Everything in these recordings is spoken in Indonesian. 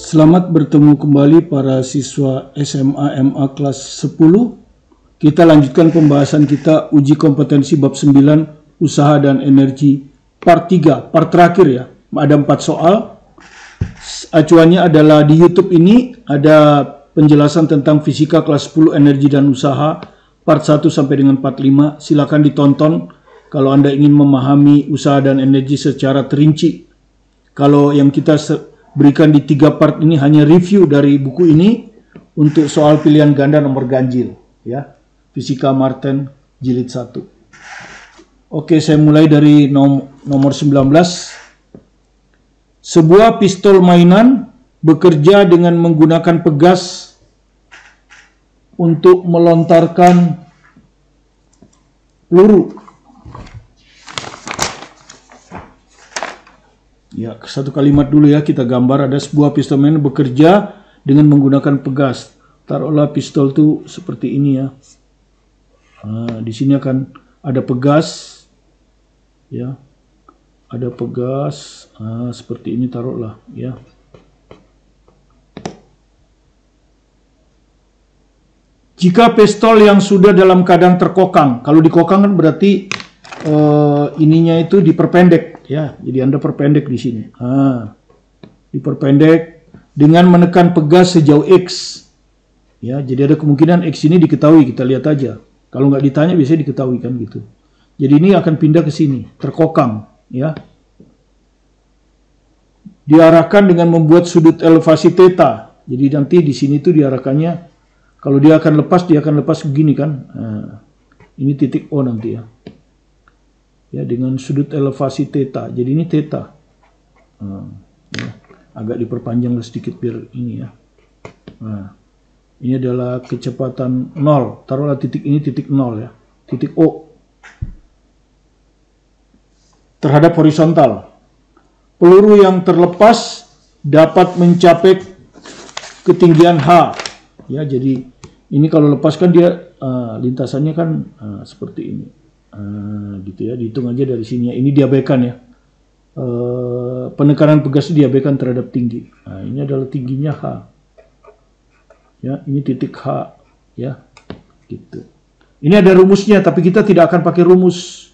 Selamat bertemu kembali para siswa SMA MA kelas 10. Kita lanjutkan pembahasan kita uji kompetensi bab 9 usaha dan energi part 3, part terakhir ya. Ada 4 soal. Acuannya adalah di YouTube ini ada penjelasan tentang fisika kelas 10 energi dan usaha part 1 sampai dengan part 5. Silakan ditonton kalau Anda ingin memahami usaha dan energi secara terinci. Kalau yang kita berikan di 3 part ini hanya review dari buku ini untuk soal pilihan ganda nomor ganjil ya. Fisika Martin jilid 1. Oke, saya mulai dari nomor 19. Sebuah pistol mainan bekerja dengan menggunakan pegas untuk melontarkan peluru. Ya, satu kalimat dulu ya, kita gambar ada sebuah pistol mainan bekerja dengan menggunakan pegas. Taruhlah pistol itu seperti ini ya. Nah, di sini akan ada pegas, ya, ada pegas, seperti ini taruhlah, ya. Jika pistol yang sudah dalam keadaan terkokang, kalau dikokang kan berarti ininya itu diperpendek, ya. Jadi Anda perpendek di sini. Diperpendek dengan menekan pegas sejauh X, ya. Jadi ada kemungkinan X ini diketahui, kita lihat aja. Kalau nggak ditanya biasanya diketahui kan gitu. Jadi ini akan pindah ke sini, terkokang, ya. Diarahkan dengan membuat sudut elevasi theta. Jadi nanti di sini tuh diarahkannya, kalau dia akan lepas begini kan. Ini titik O nanti ya. Ya, dengan sudut elevasi theta. Jadi ini theta. Ya. Agak diperpanjang sedikit biar ini ya. Ini adalah kecepatan 0. Taruhlah titik ini titik 0 ya. Titik O. Terhadap horizontal. Peluru yang terlepas dapat mencapai ketinggian H. Ya, jadi ini kalau lepas kan dia lintasannya kan seperti ini. Gitu ya. Dihitung aja dari sini ya. Ini diabaikan ya. Penekanan pegas diabaikan terhadap tinggi. Nah, ini adalah tingginya H. Ya, ini titik H, ya, gitu. Ini ada rumusnya, tapi kita tidak akan pakai rumus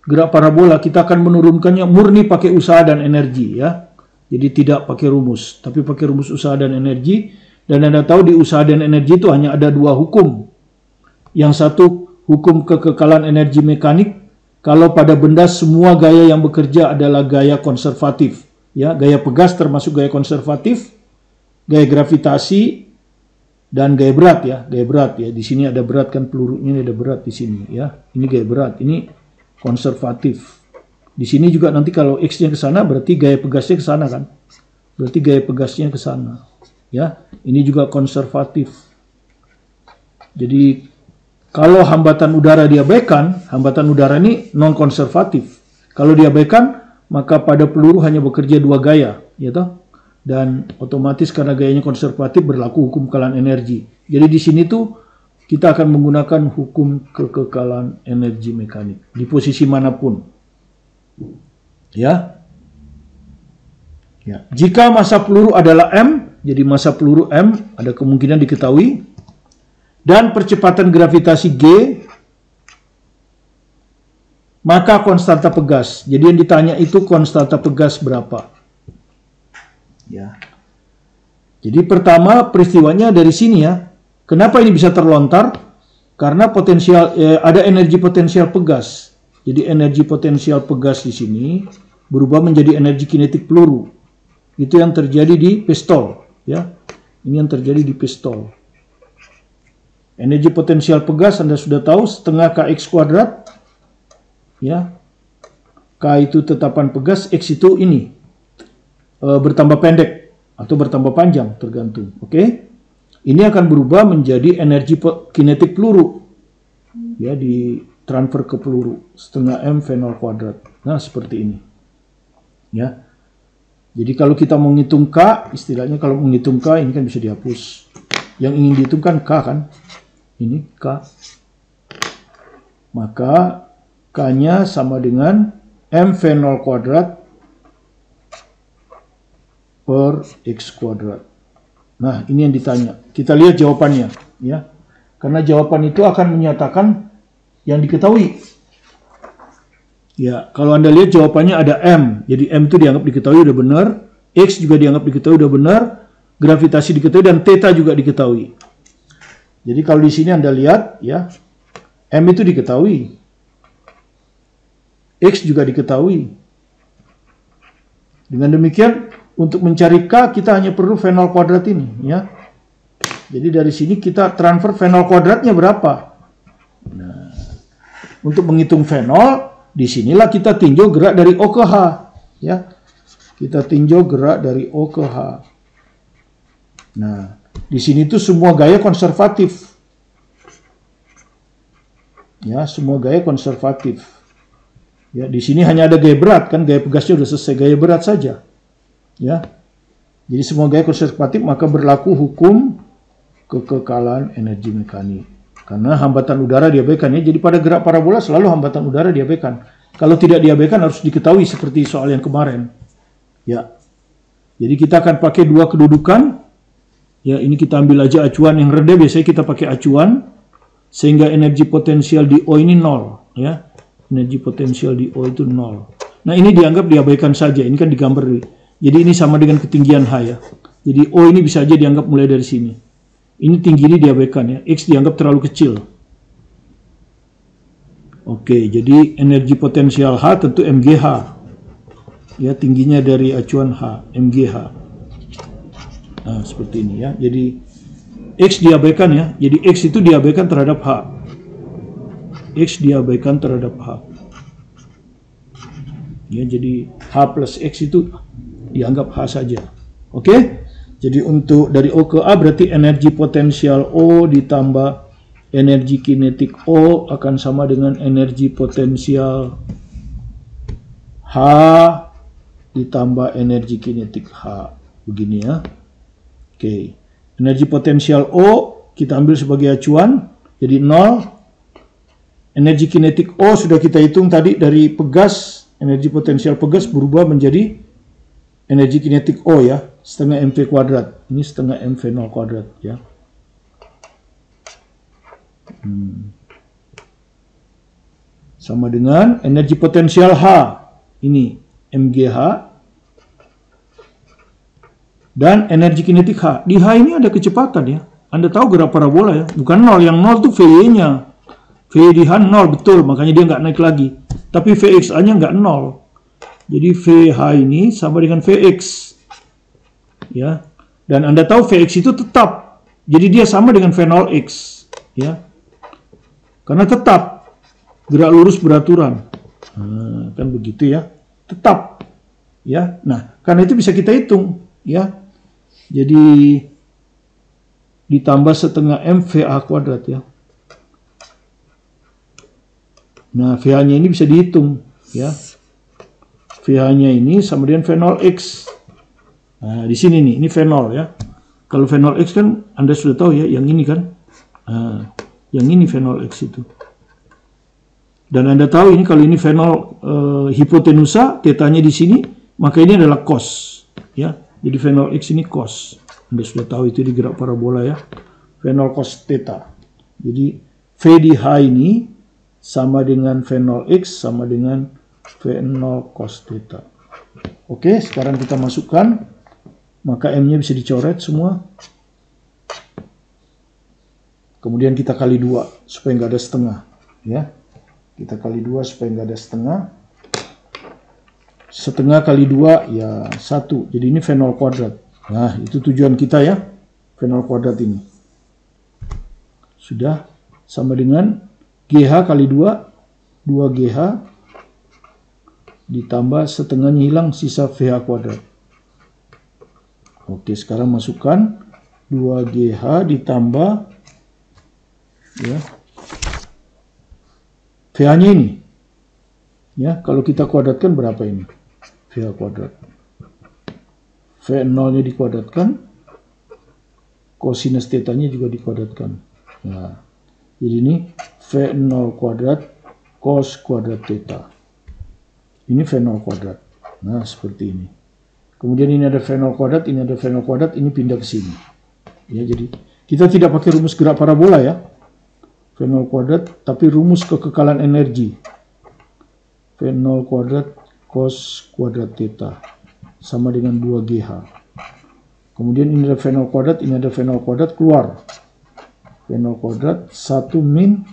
gerak parabola. Kita akan menurunkannya murni pakai usaha dan energi, ya. Jadi tidak pakai rumus, tapi pakai rumus usaha dan energi. Dan Anda tahu di usaha dan energi itu hanya ada 2 hukum. Yang satu hukum kekekalan energi mekanik. Kalau pada benda semua gaya yang bekerja adalah gaya konservatif, ya, gaya pegas termasuk gaya konservatif, gaya gravitasi dan gaya berat ya, gaya berat ya. Di sini ada berat kan, pelurunya ini ada berat di sini ya. Ini gaya berat, ini konservatif. Di sini juga nanti kalau X-nya ke sana berarti gaya pegasnya ke sana kan. Berarti gaya pegasnya ke sana. Ya, ini juga konservatif. Jadi kalau hambatan udara diabaikan, hambatan udara ini non konservatif. Kalau diabaikan, maka pada peluru hanya bekerja 2 gaya, ya toh? Dan otomatis karena gayanya konservatif berlaku hukum kekekalan energi. Jadi di sini tuh kita akan menggunakan hukum kekekalan energi mekanik di posisi manapun. Ya. Ya. Jika massa peluru adalah M, jadi massa peluru M ada kemungkinan diketahui, dan percepatan gravitasi G, maka konstanta pegas. Jadi yang ditanya itu konstanta pegas berapa? Ya. Jadi pertama peristiwanya dari sini ya. Kenapa ini bisa terlontar? Karena potensial ada energi potensial pegas. Jadi energi potensial pegas di sini berubah menjadi energi kinetik peluru. Itu yang terjadi di pistol, ya. Ini yang terjadi di pistol. Energi potensial pegas Anda sudah tahu setengah kx kuadrat. Ya. K itu tetapan pegas, X itu ini. Bertambah pendek atau bertambah panjang tergantung. Oke. Ini akan berubah menjadi energi kinetik peluru. Ya, di transfer ke peluru setengah M V0 kuadrat. Nah, seperti ini. Ya. Jadi kalau kita menghitung K, istilahnya kalau menghitung K ini kan bisa dihapus. Yang ingin dihitung kan K kan. Ini K. Maka K-nya sama dengan M V0 kuadrat per X kuadrat. Nah, ini yang ditanya. Kita lihat jawabannya, ya. Karena jawaban itu akan menyatakan yang diketahui. Ya, kalau Anda lihat jawabannya ada M. Jadi M itu dianggap diketahui udah benar, X juga dianggap diketahui udah benar, gravitasi diketahui, dan theta juga diketahui. Jadi kalau di sini Anda lihat, ya, M itu diketahui, X juga diketahui. Dengan demikian, untuk mencari K, kita hanya perlu V0 kuadrat ini, ya. Jadi dari sini kita transfer V0 kuadratnya berapa. Nah, untuk menghitung V0, disinilah kita tinjau gerak dari O ke H, ya. Kita tinjau gerak dari O ke H. Nah, di sini tuh semua gaya konservatif. Ya, semua gaya konservatif. Ya, di sini hanya ada gaya berat, kan gaya pegasnya udah selesai, gaya berat saja. Ya. Jadi semua gaya konservatif, maka berlaku hukum kekekalan energi mekanik. Karena hambatan udara diabaikan, ya. Jadi pada gerak parabola selalu hambatan udara diabaikan. Kalau tidak diabaikan harus diketahui seperti soal yang kemarin. Ya. Jadi kita akan pakai dua kedudukan. Ya, ini kita ambil aja acuan yang rendah, biasanya kita pakai acuan sehingga energi potensial di O ini 0, ya. Energi potensial di O itu 0. Nah, ini dianggap diabaikan saja. Ini kan digambar. Jadi ini sama dengan ketinggian H, ya. Jadi O ini bisa aja dianggap mulai dari sini. Ini tinggi ini diabaikan, ya. X dianggap terlalu kecil. Oke, jadi energi potensial H tentu MGH. Ya, tingginya dari acuan H, MGH. Nah, seperti ini, ya. Jadi X diabaikan, ya. Jadi X itu diabaikan terhadap H. X diabaikan terhadap H. Ya, jadi H plus X itu dianggap H saja. Oke? Jadi untuk dari O ke A berarti energi potensial O ditambah energi kinetik O akan sama dengan energi potensial H ditambah energi kinetik H. Begini, ya. Oke. Energi potensial O kita ambil sebagai acuan, jadi 0. Energi kinetik O sudah kita hitung tadi dari pegas, energi potensial pegas berubah menjadi energi kinetik O, ya, setengah mv kuadrat. Ini setengah mv0 kuadrat, ya. Sama dengan energi potensial H, ini mgh, dan energi kinetik H. Di H ini ada kecepatan, ya. Anda tahu gerak parabola, ya, bukan 0, yang 0 itu VY-nya. VY di H 0, betul, makanya dia nggak naik lagi. Tapi VXA-nya nggak 0. Jadi VH ini sama dengan VX. Ya. Dan Anda tahu VX itu tetap. Jadi dia sama dengan V0X, ya. Karena tetap gerak lurus beraturan. Nah, kan begitu, ya. Tetap. Ya. Nah, karena itu bisa kita hitung, ya. Jadi ditambah setengah mVA kuadrat, ya. Nah, VH-nya ini bisa dihitung, ya. VH-nya ini sama dengan V0X. Nah, di sini nih, ini V0, ya. Kalau V0X kan Anda sudah tahu, ya, yang ini kan. Nah, yang ini V0X itu. Dan Anda tahu ini kalau ini V0 hipotenusa, tetanya di sini, maka ini adalah cos, ya. Jadi V0X ini cos. Anda sudah tahu itu di gerak parabola, ya. V0 cos theta. Jadi V di H ini sama dengan V0X sama dengan V0 cos theta. Oke, sekarang kita masukkan. Maka M-nya bisa dicoret semua. Kemudian kita kali 2 supaya nggak ada setengah, ya. Kita kali 2 supaya nggak ada setengah. Setengah kali 2 ya 1. Jadi ini V0 kuadrat. Nah, itu tujuan kita, ya. V0 kuadrat ini. Sudah sama dengan GH kali 2, 2GH ditambah setengahnya hilang, sisa VH kuadrat. Oke, sekarang masukkan 2GH ditambah, ya, VH-nya ini. Ya, kalau kita kuadratkan berapa ini? VH kuadrat. V0-nya dikuadratkan, kosinus theta-nya juga dikuadratkan. Nah, jadi ini V0 kuadrat cos kuadrat theta. Ini V0 kuadrat. Nah, seperti ini. Kemudian ini ada V0 kuadrat, ini ada V0 kuadrat, ini pindah ke sini. Ya, jadi kita tidak pakai rumus gerak parabola ya. V0 kuadrat, tapi rumus kekekalan energi. V0 kuadrat cos kuadrat theta sama dengan 2GH. Kemudian ini ada V0 kuadrat, ini ada V0 kuadrat, keluar. V0 kuadrat 1 min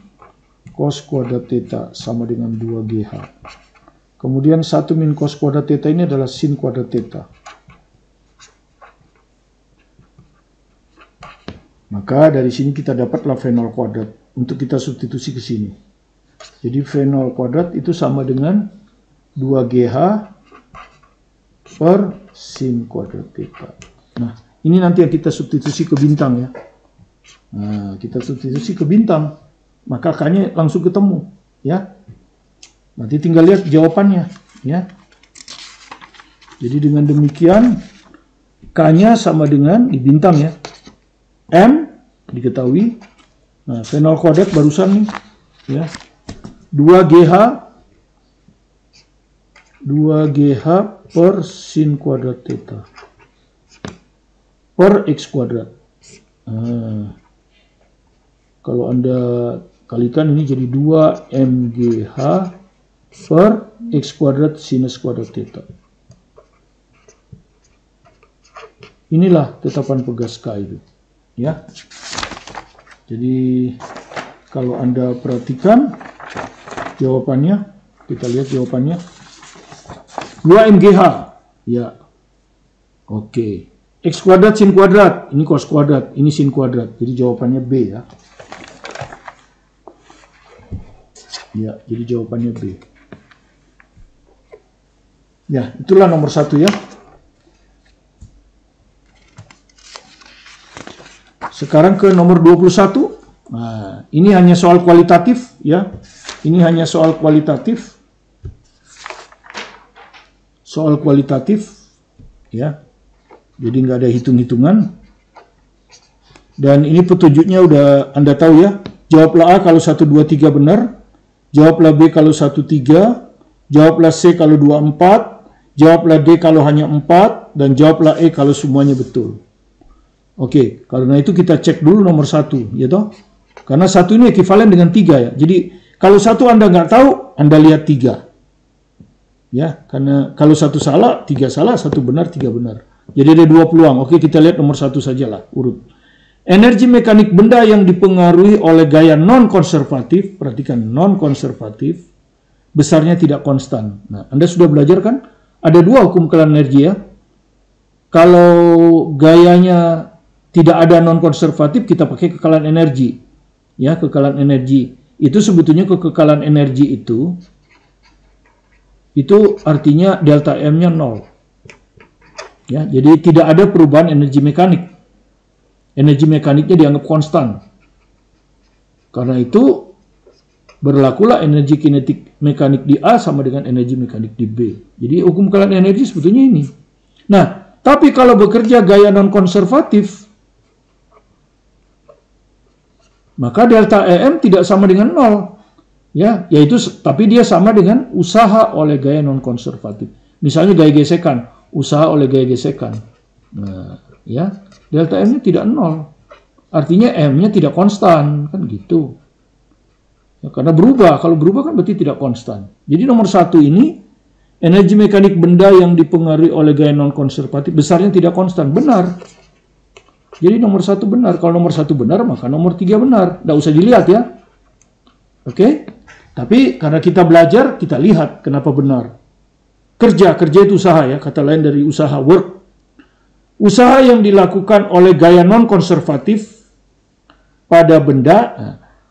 cos kuadrat theta sama dengan 2GH. Kemudian 1 min cos kuadrat theta ini adalah sin kuadrat theta. Maka dari sini kita dapatlah V0 kuadrat untuk kita substitusi ke sini. Jadi V0 kuadrat itu sama dengan 2GH per sin kuadrat theta. Nah, ini nanti yang kita substitusi ke bintang ya. Nah, kita substitusi ke bintang, maka K-nya langsung ketemu ya. Nanti tinggal lihat jawabannya ya. Jadi dengan demikian K-nya sama dengan di bintang ya. M diketahui. Nah, V0 kuadrat barusan nih ya. 2GH per sin kuadrat theta per X kuadrat. Nah, kalau Anda kalikan ini jadi 2MGH per X kuadrat sinus kuadrat theta. Inilah tetapan pegas K itu. Ya. Jadi kalau Anda perhatikan jawabannya, kita lihat jawabannya 2MGH. Ya. Oke. X kuadrat sin kuadrat, ini cos kuadrat, ini sin kuadrat. Jadi jawabannya B ya. Ya, jadi jawabannya B. Ya, itulah nomor 1 ya. Sekarang ke nomor 21. Nah, ini hanya soal kualitatif ya. Ini hanya soal kualitatif. Soal kualitatif ya. Jadi nggak ada hitung-hitungan. Dan ini petunjuknya udah Anda tahu ya. Jawablah A kalau 1, 2, 3 benar. Jawablah B kalau 1, 3. Jawablah C kalau 2, 4. Jawablah D kalau hanya 4. Dan jawablah E kalau semuanya betul. Oke, karena itu kita cek dulu nomor 1, ya toh? Karena 1 ini ekivalen dengan 3 ya. Jadi kalau 1 Anda nggak tahu, Anda lihat 3. Ya, karena kalau 1 salah, 3 salah, 1 benar, 3 benar. Jadi ada 2 peluang. Oke, kita lihat nomor 1 sajalah, urut. Energi mekanik benda yang dipengaruhi oleh gaya non-konservatif, perhatikan non-konservatif, besarnya tidak konstan. Nah, Anda sudah belajar kan? Ada 2 hukum kekalahan energi ya. Kalau gayanya tidak ada non-konservatif, kita pakai kekalahan energi. Ya, kekalahan energi. Itu sebetulnya kekekalan energi itu artinya delta M-nya 0. Ya, jadi tidak ada perubahan energi mekanik. Energi mekaniknya dianggap konstan. Karena itu berlakulah energi kinetik mekanik di A sama dengan energi mekanik di B. Jadi hukum kekalahan energi sebetulnya ini. Nah, tapi kalau bekerja gaya non-konservatif, maka delta EM tidak sama dengan 0. Ya, yaitu tapi dia sama dengan usaha oleh gaya non-konservatif. Misalnya gaya gesekan, usaha oleh gaya gesekan. Nah, ya, delta M-nya tidak 0. Artinya M-nya tidak konstan, kan gitu. Ya, karena berubah, kalau berubah kan berarti tidak konstan. Jadi nomor 1 ini, energi mekanik benda yang dipengaruhi oleh gaya non-konservatif, besarnya tidak konstan. Benar. Jadi nomor 1 benar. Kalau nomor 1 benar, maka nomor 3 benar. Tidak usah dilihat ya. Oke? Tapi karena kita belajar, kita lihat kenapa benar. Kerja itu usaha ya. Kata lain dari usaha, work. Usaha yang dilakukan oleh gaya non-konservatif pada benda,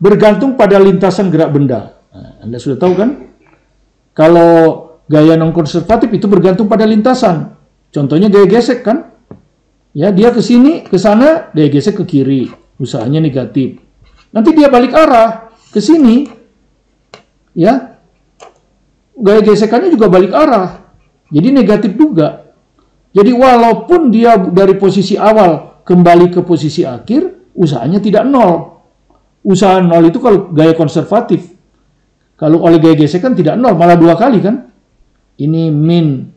bergantung pada lintasan gerak benda. Nah, Anda sudah tahu kan? Kalau gaya non-konservatif itu bergantung pada lintasan. Contohnya gaya gesek kan? Ya, dia ke sini, ke sana, dia gesek ke kiri. Usahanya negatif. Nanti dia balik arah ke sini. Ya. Gaya gesekannya juga balik arah. Jadi negatif juga. Jadi walaupun dia dari posisi awal kembali ke posisi akhir, usahanya tidak 0. Usaha 0 itu kalau gaya konservatif. Kalau oleh gaya gesekan tidak 0, malah 2 kali kan? Ini min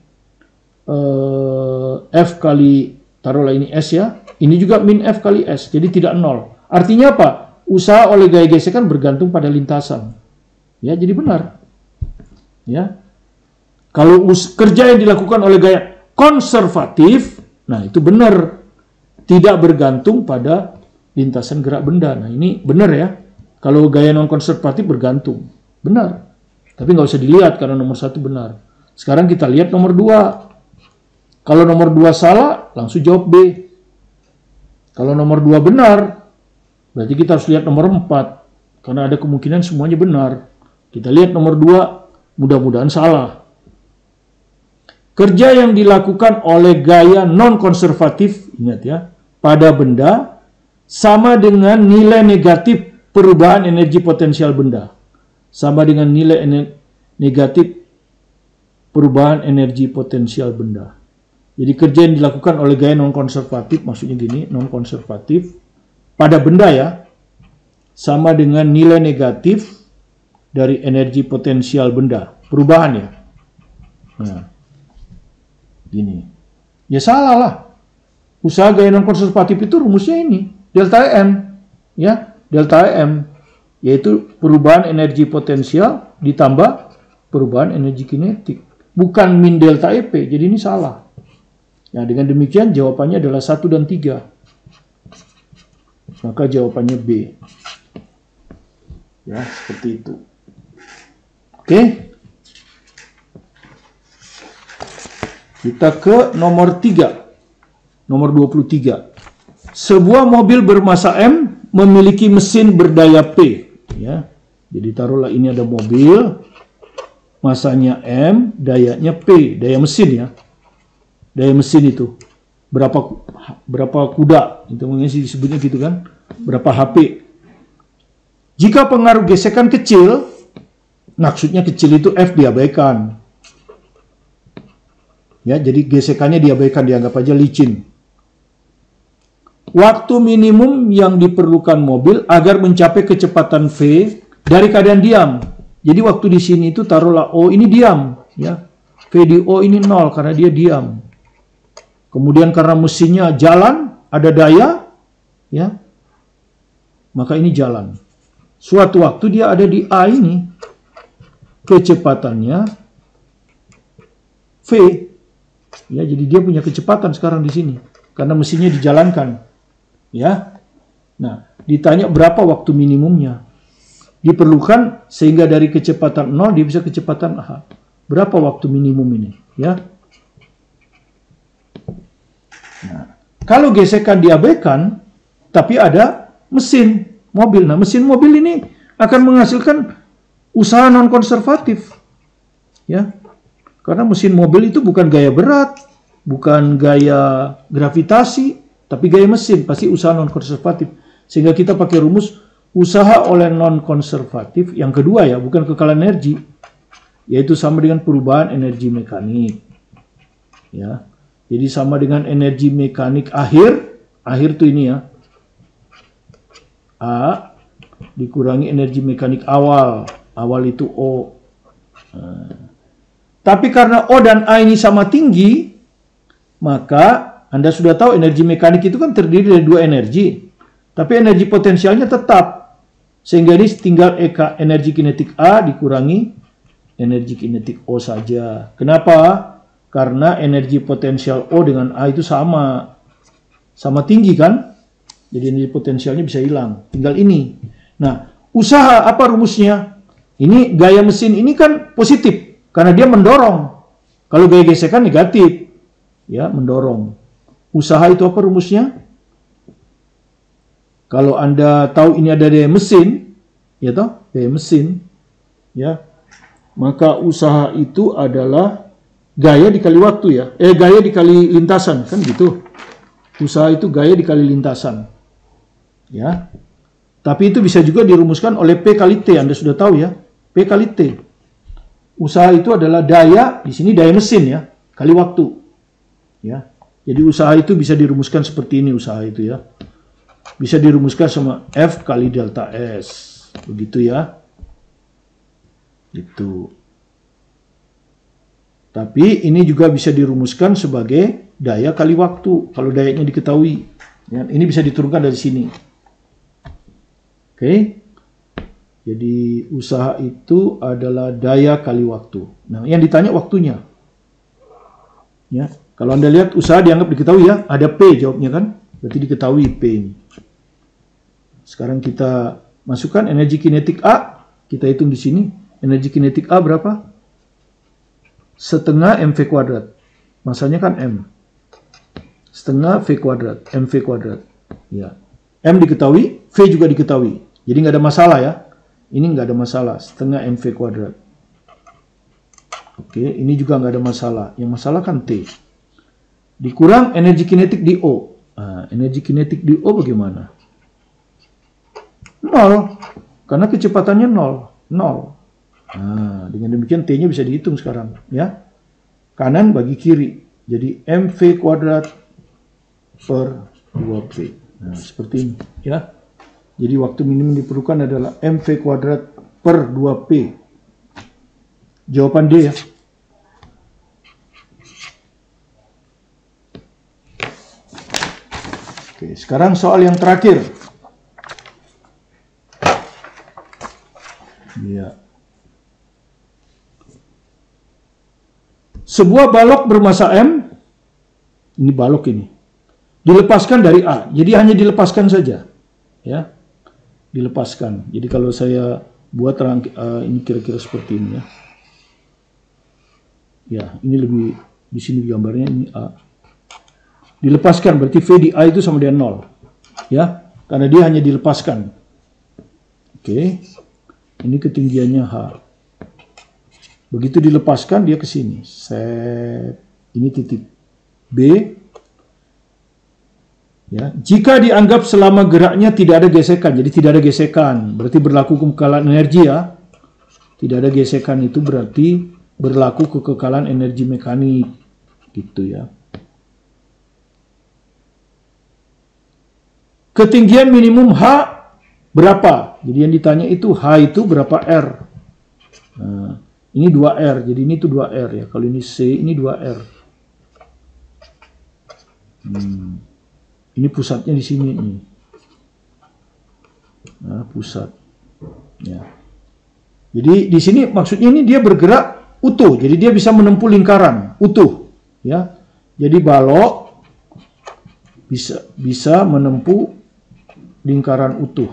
F kali taruhlah ini S ya, ini juga min F kali S, jadi tidak nol. Artinya apa? Usaha oleh gaya gesekan bergantung pada lintasan. Ya, jadi benar. Ya. Kalau kerja yang dilakukan oleh gaya konservatif, nah itu benar. Tidak bergantung pada lintasan gerak benda. Nah ini benar ya. Kalau gaya non-konservatif bergantung. Benar. Tapi nggak usah dilihat karena nomor 1 benar. Sekarang kita lihat nomor 2. Kalau nomor 2 salah, langsung jawab B. Kalau nomor 2 benar, berarti kita harus lihat nomor 4. Karena ada kemungkinan semuanya benar. Kita lihat nomor 2, mudah-mudahan salah. Kerja yang dilakukan oleh gaya non-konservatif, ingat ya, pada benda sama dengan nilai negatif perubahan energi potensial benda. Sama dengan nilai negatif perubahan energi potensial benda. Jadi kerja yang dilakukan oleh gaya non-konservatif, maksudnya gini, non-konservatif, pada benda ya, sama dengan nilai negatif dari energi potensial benda. Perubahan ya. Nah, gini. Ya salah lah. Usaha gaya non-konservatif itu rumusnya ini. Delta M. Ya, delta M. Yaitu perubahan energi potensial ditambah perubahan energi kinetik. Bukan min delta EP. Jadi ini salah. Nah, dengan demikian jawabannya adalah 1 dan 3. Maka jawabannya B. Ya, seperti itu. Oke. Kita ke nomor 3. Nomor 23. Sebuah mobil bermassa M memiliki mesin berdaya P. Ya. Jadi taruhlah ini ada mobil, masanya M, dayanya P, daya mesin ya. Daya mesin itu berapa kuda, itu mungkin disebutnya gitu kan, berapa HP. Jika pengaruh gesekan kecil, maksudnya kecil itu F diabaikan. Ya, jadi gesekannya diabaikan, dianggap aja licin. Waktu minimum yang diperlukan mobil agar mencapai kecepatan V dari keadaan diam. Jadi waktu di sini itu taruhlah O ini diam, ya. V di O ini 0 karena dia diam. Kemudian karena mesinnya jalan, ada daya, ya. Maka ini jalan. Suatu waktu dia ada di A ini. Kecepatannya V. Ya, jadi dia punya kecepatan sekarang di sini karena mesinnya dijalankan. Ya. Nah, ditanya berapa waktu minimumnya? Diperlukan sehingga dari kecepatan 0 dia bisa kecepatan A. Berapa waktu minimum ini? Ya. Nah, kalau gesekan diabaikan, tapi ada mesin mobil. Nah, mesin mobil ini akan menghasilkan usaha non-konservatif. Ya. Karena mesin mobil itu bukan gaya berat, bukan gaya gravitasi, tapi gaya mesin, pasti usaha non-konservatif. Sehingga kita pakai rumus usaha oleh non-konservatif, yang kedua ya, bukan kekalahan energi, yaitu sama dengan perubahan energi mekanik. Ya. Jadi sama dengan energi mekanik akhir tuh ini ya. A dikurangi energi mekanik awal itu O. Nah. Tapi karena O dan A ini sama tinggi, maka Anda sudah tahu energi mekanik itu kan terdiri dari 2 energi. Tapi energi potensialnya tetap. Sehingga ini tinggal energi kinetik A dikurangi energi kinetik O saja. Kenapa? Karena energi potensial O dengan A itu sama. Sama tinggi kan? Jadi energi potensialnya bisa hilang. Tinggal ini. Nah, usaha apa rumusnya? Ini gaya mesin ini kan positif. Karena dia mendorong. Kalau gaya gesekan negatif. Ya, mendorong. Usaha itu apa rumusnya? Kalau Anda tahu ini ada daya mesin, ya toh, daya mesin, ya. Maka usaha itu adalah gaya dikali waktu ya. Gaya dikali lintasan, kan gitu. Usaha itu gaya dikali lintasan. Ya. Tapi itu bisa juga dirumuskan oleh P kali T, Anda sudah tahu ya. P kali T. Usaha itu adalah daya, di sini daya mesin ya, kali waktu. Ya. Jadi usaha itu bisa dirumuskan seperti ini usaha itu ya. Bisa dirumuskan sama F kali delta S. Begitu ya. Itu. Tapi ini juga bisa dirumuskan sebagai daya kali waktu. Kalau dayanya diketahui, ya, ini bisa diturunkan dari sini. Oke. Jadi usaha itu adalah daya kali waktu. Nah, yang ditanya waktunya. Ya, kalau Anda lihat usaha dianggap diketahui ya, ada P jawabnya kan? Berarti diketahui P ini. Sekarang kita masukkan energi kinetik A, kita hitung di sini. Energi kinetik A berapa? Setengah mv kuadrat. Masanya kan M. Setengah V kuadrat, mv kuadrat. Ya. M diketahui, V juga diketahui. Jadi nggak ada masalah ya. Ini nggak ada masalah, setengah mv kuadrat. Oke, ini juga nggak ada masalah. Yang masalah kan T. Dikurang energi kinetik di O. Nah, energi kinetik di O bagaimana? 0. Karena kecepatannya 0. Nah, dengan demikian T-nya bisa dihitung sekarang. Ya. Kanan bagi kiri. Jadi mv kuadrat per 2P. Nah, seperti ini. Ya. Jadi waktu minimum diperlukan adalah mv kuadrat per 2P. Jawaban D ya. Oke, sekarang soal yang terakhir. Ya. Sebuah balok bermassa M, ini balok ini, dilepaskan dari A. Jadi hanya dilepaskan saja. Ya. Dilepaskan. Jadi kalau saya buat ini kira-kira seperti ini ya. Ya, ini lebih di sini gambarnya ini A. Dilepaskan berarti V di A itu sama dengan 0. Ya, karena dia hanya dilepaskan. Oke. Ini ketinggiannya H. Begitu dilepaskan dia ke sini. Set. Ini titik B. Ya, jika dianggap selama geraknya tidak ada gesekan, jadi tidak ada gesekan, berarti berlaku kekekalan energi ya. Tidak ada gesekan itu berarti berlaku kekekalan energi mekanik, gitu ya. Ketinggian minimum H berapa? Jadi yang ditanya itu H itu berapa R? Nah, ini 2R, jadi ini tuh 2R ya. Kalau ini C, ini 2R. Ini pusatnya di sini nih. Nah, pusat. Ya. Jadi di sini maksudnya ini dia bergerak utuh. Jadi dia bisa menempuh lingkaran utuh, ya. Jadi balok bisa menempuh lingkaran utuh.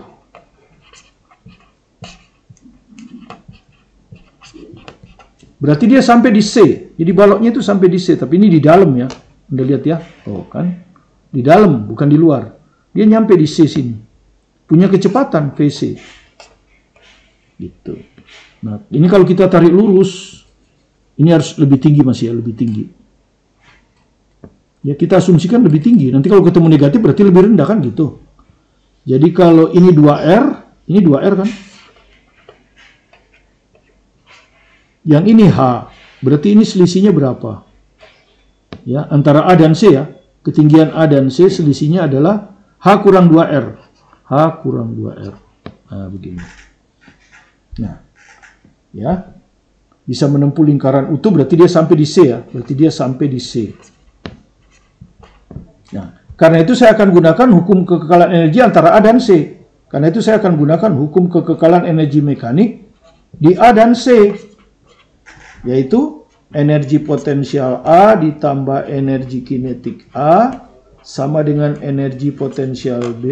Berarti dia sampai di C. Jadi baloknya itu sampai di C, tapi ini di dalam ya. Anda lihat ya. Oh, kan? Di dalam, bukan di luar. Dia nyampe di C sini. Punya kecepatan VC. Gitu. Nah, ini kalau kita tarik lurus, ini harus lebih tinggi masih ya, lebih tinggi. Ya kita asumsikan lebih tinggi. Nanti kalau ketemu negatif berarti lebih rendah kan gitu. Jadi kalau ini 2R, ini 2R kan? Yang ini H. Berarti ini selisihnya berapa? Ya, antara A dan C ya. Ketinggian A dan C selisihnya adalah H kurang 2R. H kurang 2R. Nah, begini. Nah, ya. Bisa menempuh lingkaran utuh berarti dia sampai di C ya. Berarti dia sampai di C. Nah, karena itu saya akan gunakan hukum kekekalan energi antara A dan C. Karena itu saya akan gunakan hukum kekekalan energi mekanik di A dan C. Yaitu energi potensial A ditambah energi kinetik A sama dengan energi potensial B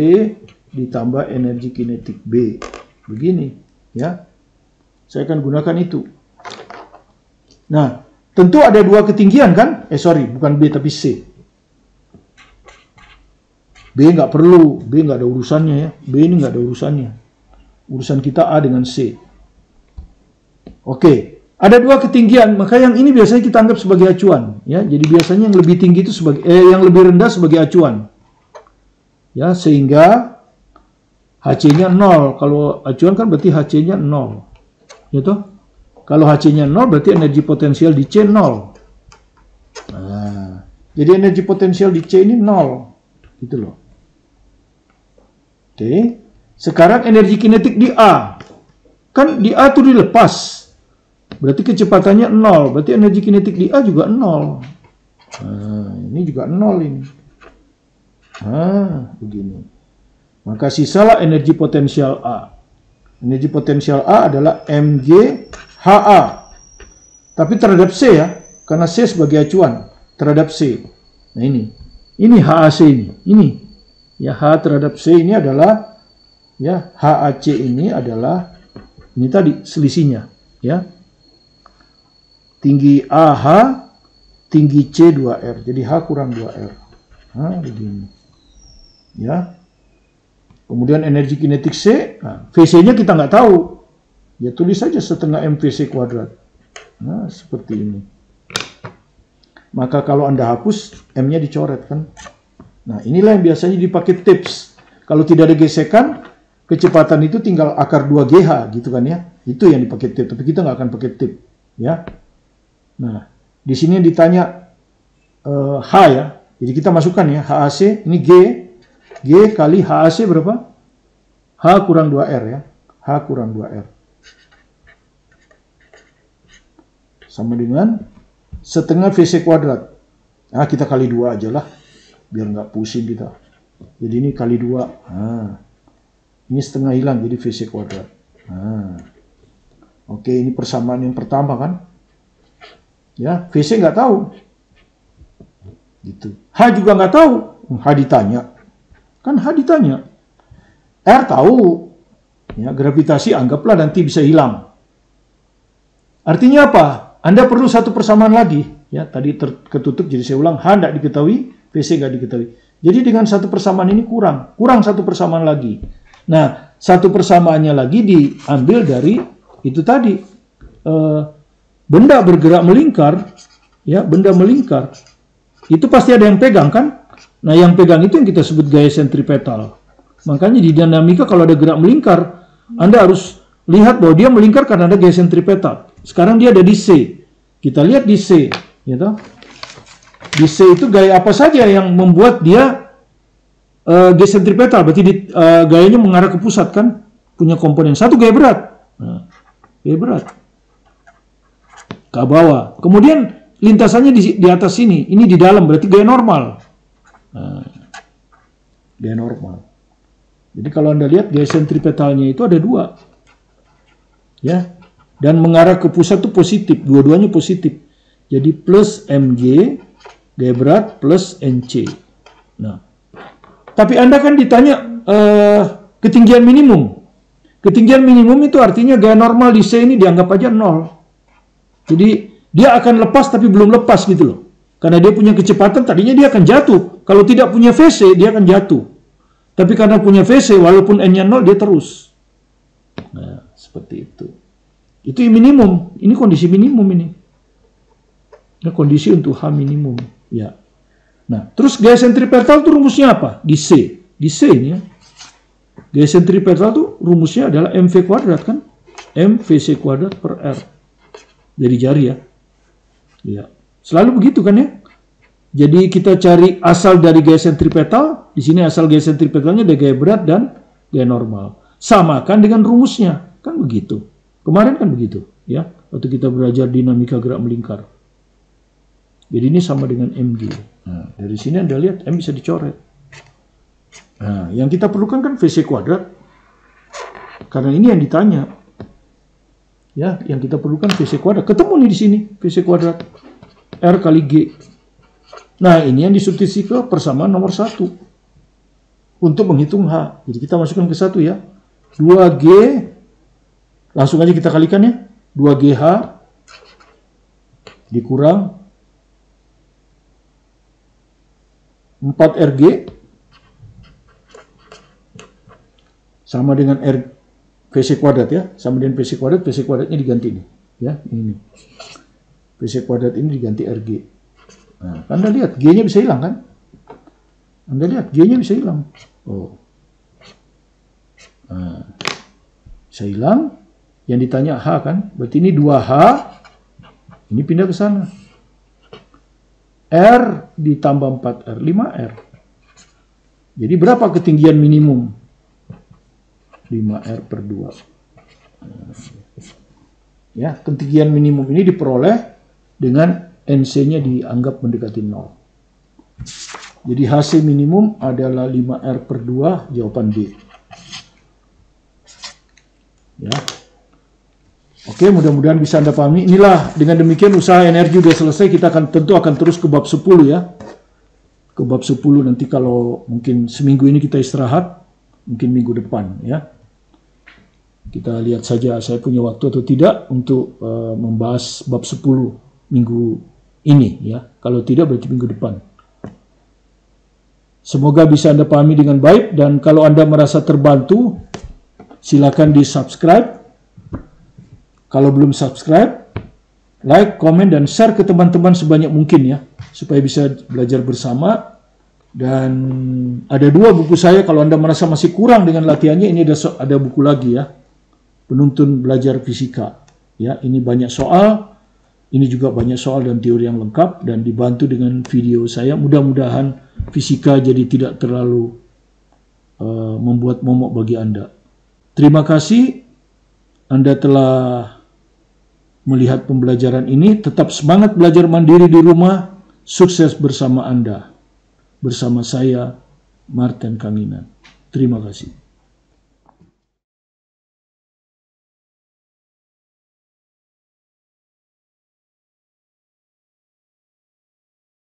ditambah energi kinetik B. Begini, ya. Saya akan gunakan itu. Nah, tentu ada dua ketinggian kan? Bukan B tapi C. B nggak perlu, B nggak ada urusannya ya. B ini nggak ada urusannya. Urusan kita A dengan C. Oke. Ada dua ketinggian, maka yang ini biasanya kita anggap sebagai acuan, ya. Jadi biasanya yang lebih tinggi itu sebagai yang lebih rendah sebagai acuan. Ya, sehingga HC-nya 0. Kalau acuan kan berarti HC-nya 0. Ya toh? Kalau HC-nya 0 berarti energi potensial di C 0. Nah, jadi energi potensial di C ini 0. Gitu loh. Oke. Sekarang energi kinetik di A. Kan di A itu dilepas. Berarti kecepatannya 0. Berarti energi kinetik di A juga 0. Nah, ini juga 0 ini. Nah, begini. Maka sisalah energi potensial A. Energi potensial A adalah Mg HA. Tapi terhadap C ya, karena C sebagai acuan terhadap C. Nah ini HAC ini. Ini ya, H terhadap C ini adalah ya, HAC ini adalah ini tadi selisihnya ya. Tinggi AH, tinggi C 2R. Jadi H kurang 2R. Nah, begini. Ya. Kemudian energi kinetik C, nah, VC-nya kita nggak tahu. Ya tulis saja setengah MVC kuadrat. Nah, seperti ini. Maka kalau Anda hapus, M-nya dicoret kan. Nah, inilah yang biasanya dipakai tips. Kalau tidak ada gesekan, kecepatan itu tinggal akar 2GH gitu kan ya. Itu yang dipakai tip, tapi kita nggak akan pakai tip. Ya. Nah, di sini ditanya H ya. Jadi kita masukkan ya, HAC, ini G kali HAC berapa? H kurang 2R ya. H kurang 2R. Sama dengan setengah VC kuadrat. Nah, kita kali 2 aja lah. Biar nggak pusing kita. Jadi ini kali 2. Nah, ini setengah hilang, jadi VC kuadrat. Nah. Oke, ini persamaan yang pertama kan. Ya, VC nggak tahu. Gitu. H juga nggak tahu. H ditanya. Kan H ditanya. R tahu. Ya, gravitasi anggaplah nanti bisa hilang. Artinya apa? Anda perlu satu persamaan lagi. Ya, tadi ketutup jadi saya ulang. H tidak diketahui, VC nggak diketahui. Jadi dengan satu persamaan ini kurang satu persamaan lagi. Nah, satu persamaannya lagi diambil dari itu tadi. Benda bergerak melingkar, ya, benda melingkar. Itu pasti ada yang pegang kan? Nah, yang pegang itu yang kita sebut gaya sentripetal. Makanya di dinamika kalau ada gerak melingkar, Anda harus lihat bahwa dia melingkar karena ada gaya sentripetal. Sekarang dia ada di C. Kita lihat di C, gitu. Di C itu gaya apa saja yang membuat dia gaya sentripetal, berarti gayanya mengarah ke pusat kan? Punya komponen. Satu gaya berat. Nah, gaya berat. Ke bawah. Kemudian lintasannya di atas sini. Ini di dalam, berarti gaya normal. Nah, gaya normal. Jadi kalau Anda lihat gaya sentripetalnya itu ada 2. Ya. Dan mengarah ke pusat itu positif. Dua-duanya positif. Jadi plus Mg, gaya berat, plus Nc. Nah. Tapi Anda kan ditanya ketinggian minimum. Ketinggian minimum itu artinya gaya normal di C ini dianggap aja 0. Jadi dia akan lepas tapi belum lepas gitu loh. Karena dia punya kecepatan, tadinya dia akan jatuh. Kalau tidak punya VC, dia akan jatuh. Tapi karena punya VC, walaupun N-nya 0, dia terus. Nah, seperti itu. Itu yang minimum. Ini kondisi minimum ini. Ini kondisi untuk H minimum. Ya. Nah, terus gaya sentripetal itu rumusnya apa? Di C. Di C ini ya. Gaya sentripetal itu rumusnya adalah MV kuadrat kan? MVC kuadrat per R. Dari jari ya. Ya. Selalu begitu kan ya? Jadi kita cari asal dari gaya sentripetal. Di sini asal gaya sentripetalnya ada gaya berat dan gaya normal. Samakan dengan rumusnya. Kan begitu. Kemarin kan begitu. Ya. Waktu kita belajar dinamika gerak melingkar. Jadi ini sama dengan Mg. Nah, dari sini Anda lihat M bisa dicoret. Nah, yang kita perlukan kan VC kuadrat. Karena ini yang ditanya. Ya, yang kita perlukan VC kuadrat. Ketemu nih di sini VC kuadrat. R kali G. Nah, ini yang disubstitusi ke persamaan nomor 1. Untuk menghitung H. Jadi kita masukkan ke 1 ya. 2G. Langsung aja kita kalikan ya. 2GH. Dikurang 4RG. Sama dengan R VC kuadrat ya. Sama dengan VC kuadrat. VC kuadratnya diganti nih. Ya, ini. VC kuadrat ini diganti RG. Nah, Anda lihat G-nya bisa hilang kan? Anda lihat G-nya bisa hilang. Oh. Nah, bisa hilang. Yang ditanya H kan? Berarti ini 2H. Ini pindah ke sana. R ditambah 4R, 5R. Jadi berapa ketinggian minimum? 5R per 2. Ya, ketinggian minimum ini diperoleh dengan NC-nya dianggap mendekati 0. Jadi HC minimum adalah 5R per 2, jawaban D. Ya. Oke, mudah-mudahan bisa Anda pahami. Inilah, dengan demikian usaha energi sudah selesai. Kita tentu akan terus ke bab 10 ya. Ke bab 10 nanti kalau mungkin seminggu ini kita istirahat, mungkin minggu depan ya. Kita lihat saja saya punya waktu atau tidak untuk membahas bab 10 minggu ini ya. Kalau tidak berarti minggu depan. Semoga bisa Anda pahami dengan baik, dan kalau Anda merasa terbantu, silakan di-subscribe. Kalau belum subscribe, like, komen, dan share ke teman-teman sebanyak mungkin ya, supaya bisa belajar bersama. Dan ada 2 buku saya, kalau Anda merasa masih kurang dengan latihannya, ini ada buku lagi ya, Penuntun Belajar Fisika. Ya, ini banyak soal, ini juga banyak soal dan teori yang lengkap, dan dibantu dengan video saya. Mudah-mudahan fisika jadi tidak terlalu membuat momok bagi Anda. Terima kasih Anda telah melihat pembelajaran ini. Tetap semangat belajar mandiri di rumah. Sukses bersama Anda. Bersama saya, Martin Kanginan. Terima kasih.